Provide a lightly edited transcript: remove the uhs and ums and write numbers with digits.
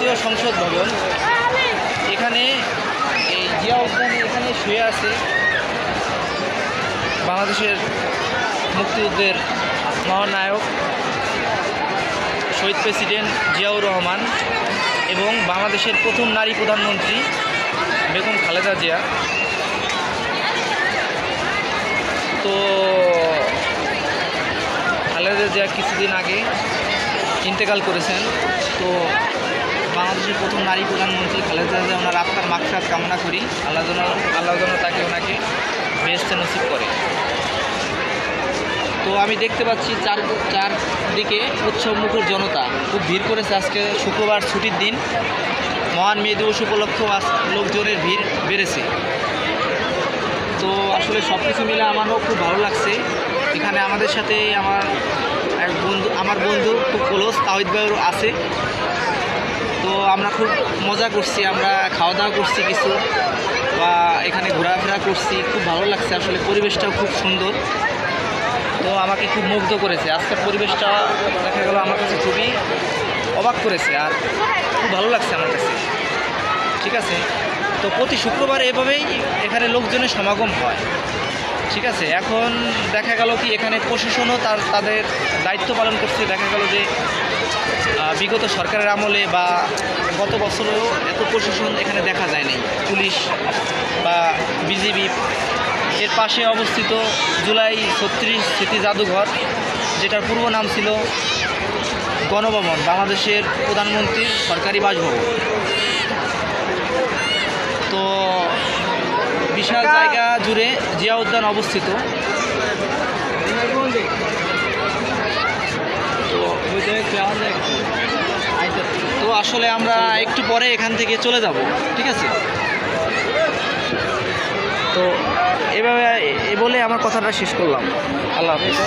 জাতীয় সংসদ ভবন। এখানে এই জিয়া উদ্যানে এখানে শুয়ে আছে বাংলাদেশের মুক্তিযুদ্ধের মহানায়ক শহীদ প্রেসিডেন্ট জিয়াউর রহমান এবং বাংলাদেশের প্রথম নারী প্রধানমন্ত্রী বেগম খালেদা জিয়া। তো খালেদা জিয়া কিছুদিন আগে ইন্তেকাল করেছেন। তো বাংলাদেশের প্রথম নারী প্রধানমন্ত্রী খালেদা জিয়া, ওনার আত্মার মাগফিরাত কামনা করি। আল্লাহ যেন তাকে ওনাকে বেহেশতে নসিব করে। তো আমি দেখতে পাচ্ছি চারদিকে উৎসবমুখর জনতা, খুব ভিড় করেছে। আজকে শুক্রবার, ছুটির দিন, মহান মে দিবস উপলক্ষে লোকজনের ভিড় বেড়েছে। তো আসলে সব কিছু মিলে আমারও খুব ভালো লাগছে। এখানে আমাদের সাথে আমার বন্ধু খুব ক্লোজ তাহিদ ভাইও আছে। তো আমরা খুব মজা করছি, আমরা খাওয়া দাওয়া করছি কিছু, বা এখানে ঘোরাফেরা করছি। খুব ভালো লাগছে, আসলে পরিবেশটাও খুব সুন্দর। তো আমাকে খুব মুগ্ধ করেছে আজকের পরিবেশটা, দেখা গেল আমার কাছে খুবই অবাক করেছে আর খুব ভালো লাগছে আমার কাছে। ঠিক আছে, তো প্রতি শুক্রবার এভাবেই এখানে লোকজনের সমাগম হয়। ঠিক আছে, এখন দেখা গেল কি এখানে প্রশাসনও তাদের দায়িত্ব পালন করছে। দেখা গেল যে বিগত সরকারের আমলে বা গত বছরেও এত প্রশাসন এখানে দেখা যায় নাই, পুলিশ বা বিজিবি। এর পাশে অবস্থিত জুলাই 36 স্মৃতি জাদুঘর, যেটার পূর্ব নাম ছিল গণভবন, বাংলাদেশের প্রধানমন্ত্রীর সরকারি বাসভবন। তো বিশাল জায়গা জুড়ে জিয়া উদ্যান অবস্থিত। তো আসলে আমরা একটু পরে এখান থেকে চলে যাব। ঠিক আছে, তো এভাবে বলে আমার কথাটা শেষ করলাম। আল্লাহ হাফেজ।